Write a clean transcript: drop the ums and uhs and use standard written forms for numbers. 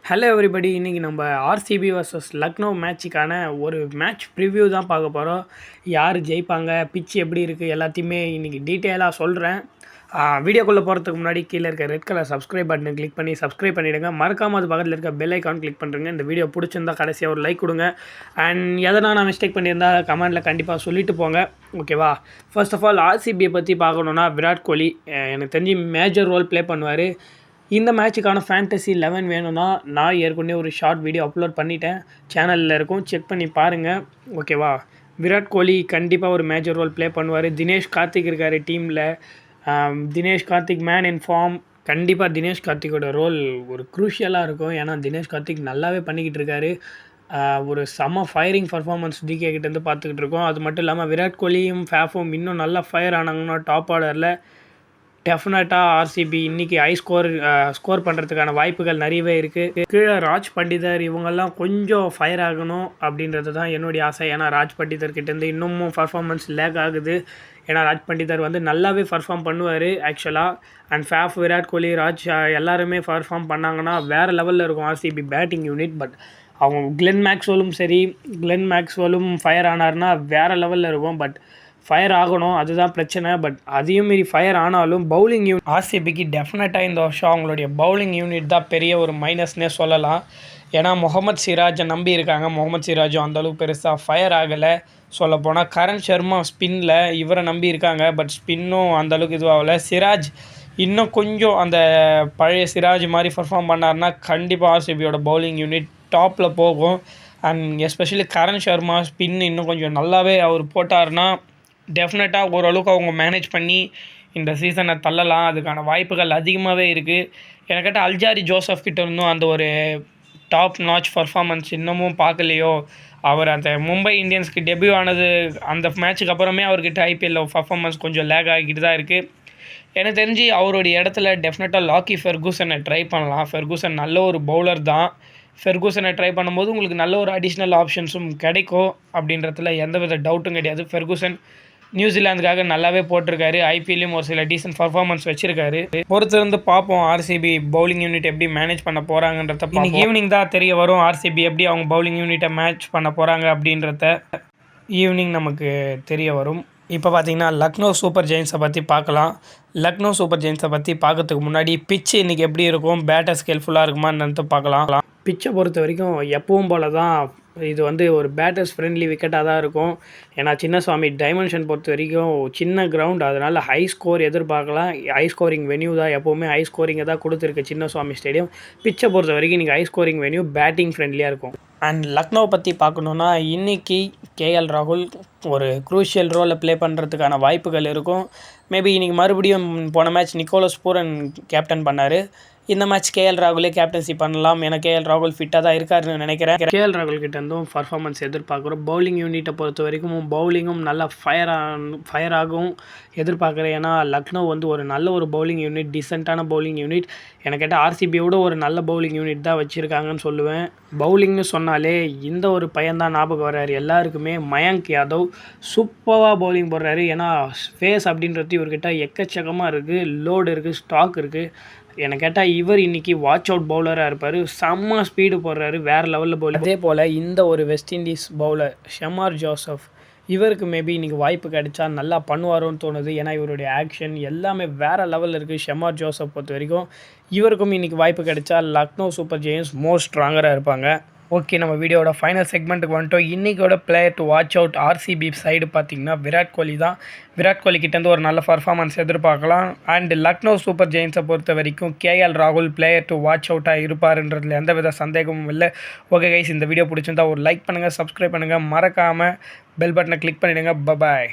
Hello everybody. இன்றைக்கி நம்ம RCB versus Lucknow மேட்சுக்கான ஒரு மேட்ச் ப்ரிவ்யூ தான் பார்க்க போகிறோம். யார் ஜெயிப்பாங்க, பிச் எப்படி இருக்குது, எல்லாத்தையுமே இன்றைக்கி டீட்டெயிலாக சொல்கிறேன். வீடியோக்குள்ளே போகிறதுக்கு முன்னாடி கீழே இருக்க ரெட் கலர் சப்ஸ்கிரைப் பட்டனை கிளிக் பண்ணி சப்ஸ்கிரைப் பண்ணிவிடுங்க. மறக்காமல் அது பக்கத்தில் இருக்க பெல் ஐக்கான் கிளிக் பண்ணுறேங்க. இந்த வீடியோ பிடிச்சிருந்தா கடைசியாக ஒரு லைக் கொடுங்க. அண்ட் எதனா நான் மிஸ்டேக் பண்ணியிருந்தால் கமெண்ட்டில் கண்டிப்பாக சொல்லிட்டு போங்க, ஓகேவா? ஃபர்ஸ்ட் ஆஃப் ஆல் ஆர்சிபியை பற்றி பார்க்கணுன்னா விராட் கோலி எனக்கு தெரிஞ்சு மேஜர் ரோல் ப்ளே பண்ணுவார். இந்த மேட்சுக்கான ஃபேண்டசி 11 வேணும்னா நான் ஏற்கனவே ஒரு ஷார்ட் வீடியோ அப்லோட் பண்ணிட்டேன், சேனலில் இருக்கும், செக் பண்ணி பாருங்கள், ஓகேவா? விராட் கோலி கண்டிப்பாக ஒரு மேஜர் ரோல் ப்ளே பண்ணுவார். தினேஷ் கார்த்திக் இருக்கார் டீமில். Dinesh Karthik man in form. கண்டிப்பாக தினேஷ் கார்த்திக்கோட ரோல் ஒரு க்ரூஷியலாக இருக்கும். ஏன்னா தினேஷ் கார்த்திக் நல்லாவே பண்ணிக்கிட்டு இருக்காரு. ஒரு செம்ம ஃபயரிங் பர்ஃபார்மன்ஸ் டிகே கிட்டேருந்து பார்த்துக்கிட்டு இருக்கோம். அது மட்டும் இல்லாமல் விராட் கோலியும் ஃபேஃபும் இன்னும் நல்லா ஃபயர் ஆனாங்கன்னா டாப் ஆர்டரில் டெஃபினட்டாக ஆர்சிபி இன்றைக்கி ஸ்கோர் பண்ணுறதுக்கான வாய்ப்புகள் நிறையவே இருக்குது. கீழே ராஜ் பண்டிதர் இவங்கெல்லாம் கொஞ்சம் ஃபயர் ஆகணும் அப்படின்றது தான் என்னுடைய ஆசை. ஏன்னா ராஜ் பண்டிதர்கிட்டேருந்து இன்னமும் பர்ஃபார்மன்ஸ் லேக் ஆகுது. ஏன்னா ராஜ் பண்டிதர் வந்து நல்லாவே பர்ஃபார்ம் பண்ணுவார் ஆக்சுவலாக. அண்ட் ஃபேஃப், விராட் கோலி, ராஜ் எல்லாருமே பர்ஃபார்ம் பண்ணாங்கன்னா வேறு லெவலில் இருக்கும் ஆர்சிபி பேட்டிங் யூனிட். பட் அவங்க கிளென் மேக்ஸ்வெலும் ஃபயர் ஆனார்னா வேறு லெவலில் இருக்கும். பட் ஃபயர் ஆகணும், அதுதான் பிரச்சனை. பட் அதையும் மீறி ஃபயர் ஆனாலும் பவுலிங் யூனிட் ஆர்சிபிக்கு டெஃபினட்டாக இந்த வருஷம் அவங்களுடைய பவுலிங் யூனிட் தான் பெரிய ஒரு மைனஸ்னே சொல்லலாம். ஏன்னா முகமது சிராஜை நம்பி இருக்காங்க. முகமது சிராஜும் அந்தளவுக்கு பெருசாக ஃபயர் ஆகலை. சொல்லப்போனால் கரண் சர்மா ஸ்பின்னில் இவரை நம்பி இருக்காங்க. பட் ஸ்பின்னும் அந்தளவுக்கு இதுவாகலை. சிராஜ் இன்னும் கொஞ்சம் அந்த பழைய சிராஜ் மாதிரி பர்ஃபார்ம் பண்ணார்னா கண்டிப்பாக ஆர்சிபியோட பவுலிங் யூனிட் டாப்பில் போகும். And especially Karan Sharma spin இன்னும் கொஞ்சம் நல்லாவே அவர் போட்டார்னா டெஃபினட்டாக ஓரளவுக்கு அவங்க மேனேஜ் பண்ணி இந்த சீசனை தள்ளலாம். அதுக்கான வாய்ப்புகள் அதிகமாகவே இருக்குது. எனக்கு கேட்டால் அல்ஜாரி ஜோசப் கிட்ட இருந்தும் அந்த ஒரு டாப் நாச் பர்ஃபார்மன்ஸ் இன்னமும் பார்க்கலையோ. அவர் அந்த மும்பை இந்தியன்ஸ்க்கு டெபியூ ஆனது அந்த மேட்சுக்கு அப்புறமே அவர்கிட்ட ஐபிஎல்லில் பர்ஃபார்மன்ஸ் கொஞ்சம் லேக் ஆகிக்கிட்டு தான் இருக்குது. எனக்கு தெரிஞ்சு அவருடைய இடத்துல டெஃபினட்டாக லாக்கி ஃபெர்கூசனை ட்ரை பண்ணலாம். ஃபெர்கூசன் நல்ல ஒரு பவுலர் தான். ஃபெர்கூசனை ட்ரை பண்ணும்போது உங்களுக்கு நல்ல ஒரு அடிஷ்னல் ஆப்ஷன்ஸும் கிடைக்கும் அப்படின்றதுல எந்தவித டவுட்டும் கிடையாது. ஃபெர்கூசன் நியூசிலாந்துக்காக நல்லாவே போட்டிருக்காரு. ஐபிஎல்லையும் ஒரு சில டீசன்ட் பர்ஃபார்மன்ஸ் வச்சிருக்காரு. பொறுத்திருந்து பார்ப்போம் ஆர்சிபி பவுலிங் யூனிட் எப்படி மேனேஜ் பண்ண போகிறாங்கன்றத. இன்னைக்கு ஈவினிங் தான் தெரிய வரும் ஆர்சிபி எப்படி அவங்க பவுலிங் யூனிட்டை மேட்ச் பண்ண போகிறாங்க அப்படின்றத. ஈவினிங் நமக்கு தெரிய வரும். இப்போ பார்த்தீங்கன்னா லக்னோ சூப்பர் ஜெயின்ஸை பற்றி பார்க்கலாம். லக்னோ சூப்பர் ஜெயின்ஸை பற்றி பார்க்கறதுக்கு முன்னாடி பிச்சு இன்றைக்கி எப்படி இருக்கும், பேட்டர்ஸ்க்கு ஹெல்ப்ஃபுல்லாக இருக்குமான்னு பார்க்கலாம். பிச்சை பொறுத்த வரைக்கும் எப்பவும் போல தான் இது வந்து ஒரு பேட்டர்ஸ் ஃப்ரெண்ட்லி விக்கெட்டாக தான் இருக்கும். ஏன்னா சின்னசுவாமி டைமென்ஷன் பொறுத்த வரைக்கும் சின்ன கிரவுண்ட், அதனால் ஹை ஸ்கோர் எதிர்பார்க்கலாம். ஹை ஸ்கோரிங் வென்யூ தான், எப்போவுமே ஹை ஸ்கோரிங்கை தான் கொடுத்துருக்கு சின்னசுவாமி ஸ்டேடியம். பிச்சை பொறுத்த வரைக்கும் இன்றைக்கி ஹை ஸ்கோரிங் வென்யூ, பேட்டிங் ஃப்ரெண்ட்லியாக இருக்கும். அண்ட் லக்னோவை பற்றி பார்க்கணுன்னா இன்றைக்கி கேஎல் ராகுல் ஒரு க்ரூஷியல் ரோலை ப்ளே பண்ணுறதுக்கான வாய்ப்புகள் இருக்கும். மேபி இன்றைக்கி மறுபடியும் போன மேட்ச் நிக்கோலஸ் பூரன் கேப்டன் பண்ணார். இந்த மேட்ச் கேஎல் ராகுலே கேப்டன்சி பண்ணலாம். ஏன்னா கேஎல் ராகுல் ஃபிட்டாக தான் இருக்காருன்னு நினைக்கிறேன். கேஎல் ராகுல் கிட்ட இருந்தும் பர்ஃபார்மன்ஸ் எதிர்பார்க்குறோம். பவுலிங் யூனிட்டை பொறுத்த வரைக்கும் பவுலிங்கும் நல்லா ஃபயர் ஆகும் எதிர்பார்க்குறேன். ஏன்னா லக்னோ வந்து ஒரு நல்ல ஒரு பவுலிங் யூனிட், டீசெண்டான பவுலிங் யூனிட். எனக்கு கேட்டால் ஆர்சிபியோட ஒரு நல்ல பவுலிங் யூனிட் தான் வச்சுருக்காங்கன்னு சொல்லுவேன். பவுலிங்னு சொன்னாலே இந்த ஒரு பையன்தான் ஞாபகம் வர்றாரு எல்லாருக்குமே, மயங்க் யாதவ். சூப்பராக பவுலிங் போடுறாரு. ஏன்னா ஃபேஸ் அப்படின்றது இவர்கிட்ட எக்கச்சக்கமாக இருக்குது, லோடு இருக்குது, ஸ்டாக் இருக்குது. எனக்கு கேட்டால் இவர் இன்றைக்கி வாட்ச் அவுட் பவுலராக இருப்பார். செம்ம ஸ்பீடு போடுறாரு, வேறு லெவலில் பவுலர். அதே போல் இந்த ஒரு west Indies bowler Shamar Joseph, இவருக்கு மேபி இன்றைக்கி வாய்ப்பு கிடைச்சா நல்லா பண்ணுவாரோன்னு தோணுது. ஏன்னா இவருடைய ஆக்ஷன் எல்லாமே வேறு லெவலில் இருக்குது. ஷமார் ஜோசப் பொறுத்த வரைக்கும் இவருக்கும் இன்றைக்கி வாய்ப்பு கிடைச்சா லக்னோ சூப்பர் ஜெயின்ஸ் மோர் ஸ்ட்ராங்கராக இருப்பாங்க. ஓகே, நம்ம வீடியோட ஃபைனல் செக்மெண்ட்டுக்கு வந்துட்டோம். இன்றைக்கோட player to watch out RCB side பார்த்திங்கன்னா விராட் கோலி தான். விராட் கோலி கிட்டேருந்து ஒரு நல்ல பர்ஃபார்மன்ஸ் எதிர்பார்க்கலாம். அண்ட் லக்னோ சூப்பர் ஜெயின்ஸை பொறுத்த வரைக்கும் கேஎல் ராகுல் பிளேயர் டு வாட்ச் அவுட்டாக இருப்பாருன்றதுல எந்தவித சந்தேகமும் இல்லை. ஓகே கைஸ், இந்த வீடியோ பிடிச்சிருந்தா ஒரு லைக் பண்ணுங்கள், சப்ஸ்கிரைப் பண்ணுங்கள், மறக்காமல் பெல் பட்டனை கிளிக் பண்ணிவிடுங்க. பாய்.